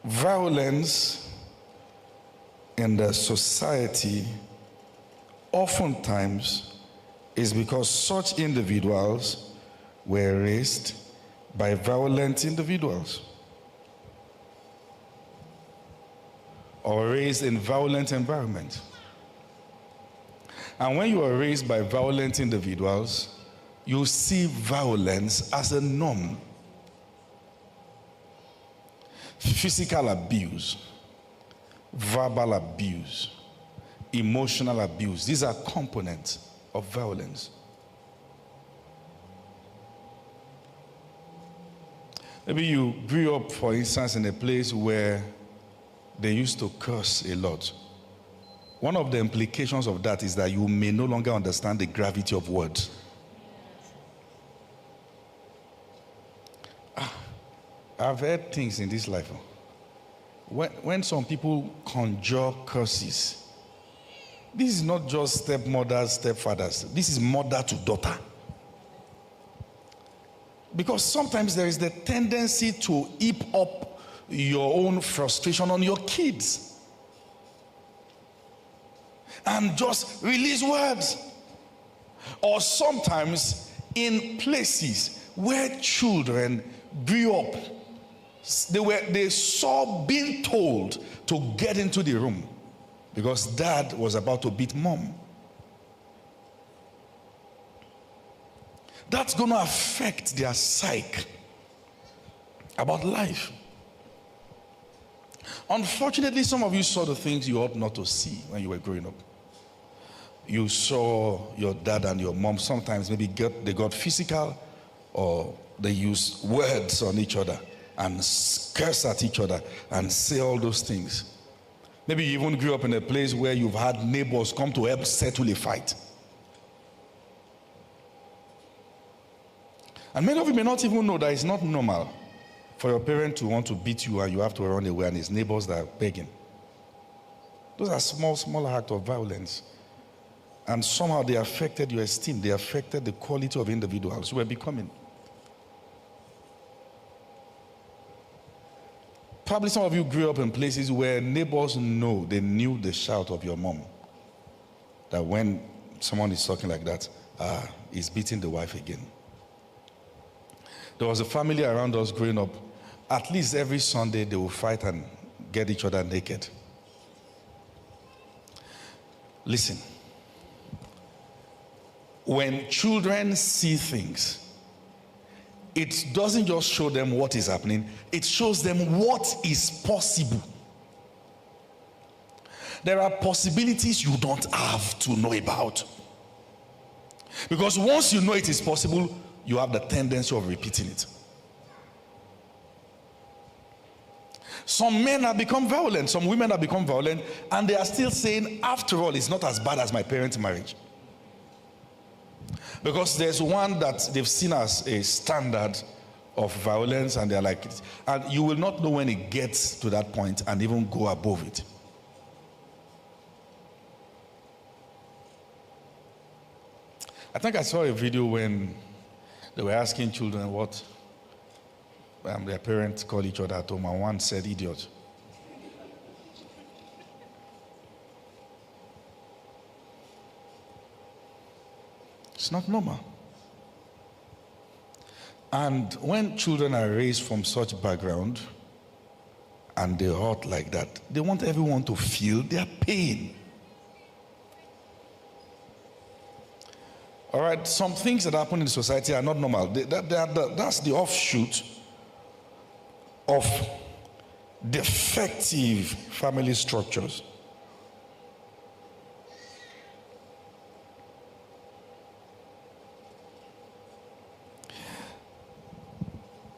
Violence in the society oftentimes is because such individuals were raised by violent individuals or raised in violent environments. And when you are raised by violent individuals, you see violence as a norm. Physical abuse, verbal abuse, emotional abuse, these are components of violence. Maybe you grew up, for instance, in a place where they used to curse a lot. One of the implications of that is that you may no longer understand the gravity of words. I've heard things in this life. When some people conjure curses, this is not just stepmothers, stepfathers. This is mother to daughter. Because sometimes there is the tendency to heap up your own frustration on your kids and just release words. Or sometimes in places where children grew up, they saw being told to get into the room because dad was about to beat mom. That's going to affect their psyche about life. Unfortunately, some of you saw the things you ought not to see when you were growing up. You saw your dad and your mom sometimes maybe they got physical, or they used words on each other and curse at each other and say all those things. Maybe you even grew up in a place where you've had neighbors come to help settle a fight. And many of you may not even know that it's not normal for your parent to want to beat you and you have to run away and his neighbors that are begging. Those are small acts of violence. And somehow they affected your esteem. They affected the quality of individuals you were becoming. Probably some of you grew up in places where neighbors they knew the shout of your mom. That when someone is talking like that, he's beating the wife again. There was a family around us growing up. At least every Sunday they will fight and get each other naked. Listen. When children see things, it doesn't just show them what is happening, it shows them what is possible. There are possibilities you don't have to know about. Because once you know it is possible, you have the tendency of repeating it. Some men have become violent, some women have become violent, and they are still saying, after all, it's not as bad as my parents' marriage. Because there's one that they've seen as a standard of violence, and they're like, and you will not know when it gets to that point and even go above it. I think I saw a video when they were asking children what their parents call each other at home, and one said idiot. It's not normal. And when children are raised from such background and they're hurt like that, they want everyone to feel their pain. All right, some things that happen in society are not normal. That's the offshoot of defective family structures.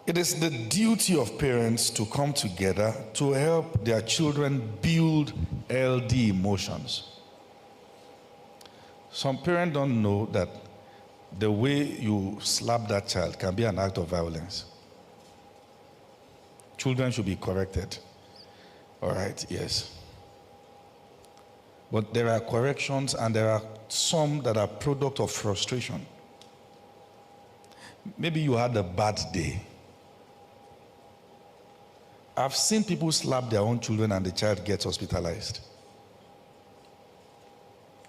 It is the duty of parents to come together to help their children build healthy emotions. Some parents don't know that the way you slap that child can be an act of violence. Children should be corrected. All right, yes. But there are corrections and there are some that are product of frustration. Maybe you had a bad day. I've seen people slap their own children and the child gets hospitalized.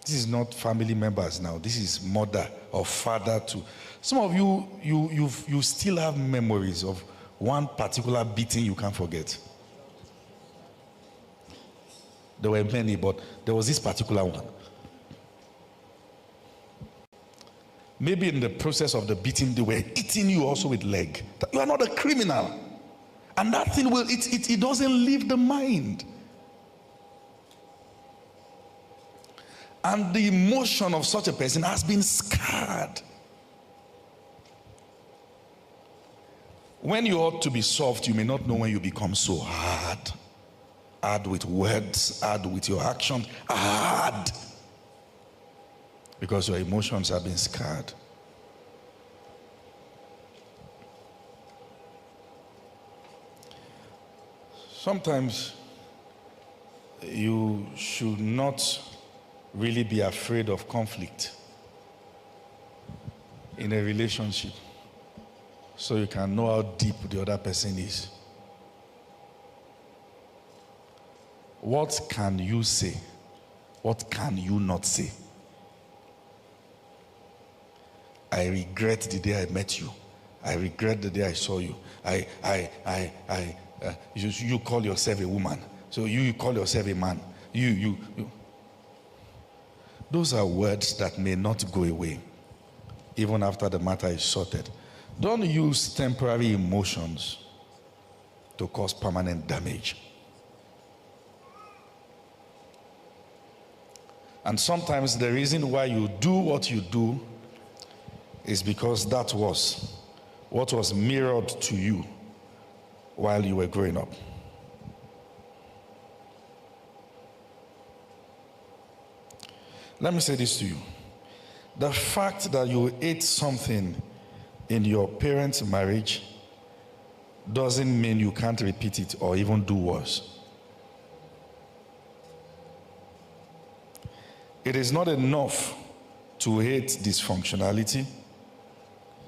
This is not family members now. This is mother or father too. Some of you still have memories of one particular beating you can't forget. There were many, but there was this particular one. Maybe in the process of the beating, they were hitting you also with leg. You are not a criminal. And that thing it doesn't leave the mind. And the emotion of such a person has been scarred. When you ought to be soft, you may not know when you become so hard. Hard with words, hard with your actions, hard. Because your emotions have been scarred. Sometimes you should not really be afraid of conflict in a relationship, so you can know how deep the other person is. What can you say? What can you not say? I regret the day I met you. I regret the day I saw you. You call yourself a woman, so you call yourself a man. You. Those are words that may not go away, even after the matter is sorted. Don't use temporary emotions to cause permanent damage. And sometimes the reason why you do what you do is because that was what was mirrored to you while you were growing up. Let me say this to you. The fact that you ate something in your parents' marriage doesn't mean you can't repeat it or even do worse. It is not enough to hate dysfunctionality.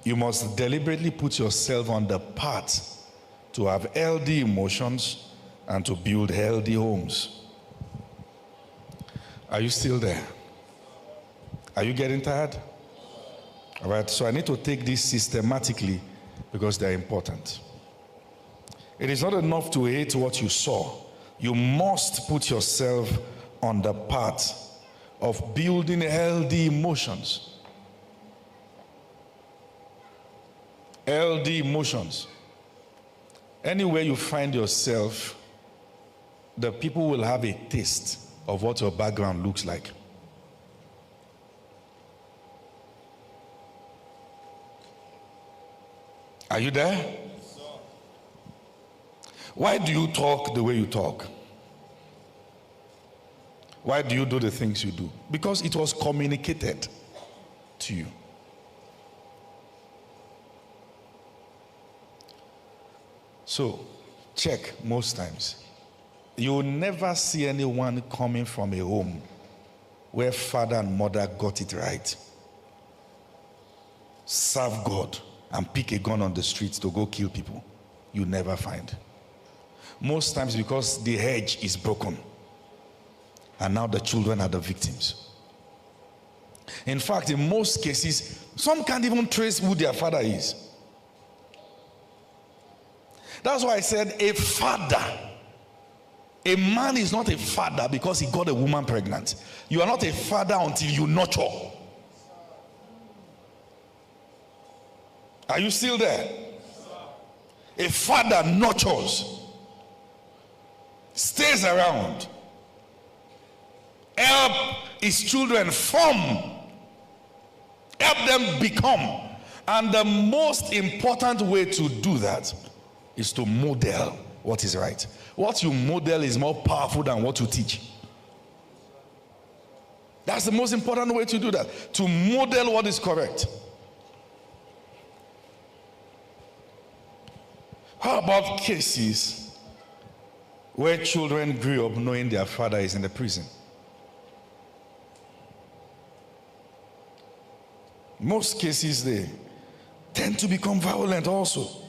You must deliberately put yourself on the path to have healthy emotions and to build healthy homes. Are you still there? Are you getting tired? All right, so I need to take this systematically because they're important. It is not enough to hate what you saw. You must put yourself on the path of building healthy emotions. Healthy emotions. Anywhere you find yourself, the people will have a taste of what your background looks like. Are you there? Why do you talk the way you talk? Why do you do the things you do? Because it was communicated to you. So, check most times. You will never see anyone coming from a home where father and mother got it right, serve God, and pick a gun on the streets to go kill people. You never find. Most times because the hedge is broken. And now the children are the victims. In fact, in most cases, some can't even trace who their father is. That's why I said a father. A man is not a father because he got a woman pregnant. You are not a father until you nurture. Are you still there? A father nurtures, stays around, help his children form, help them become. And the most important way to do that is to model what is right. What you model is more powerful than what you teach. That's the most important way to do that, to model what is correct. How about cases where children grew up knowing their father is in the prison? Most cases, they tend to become violent also.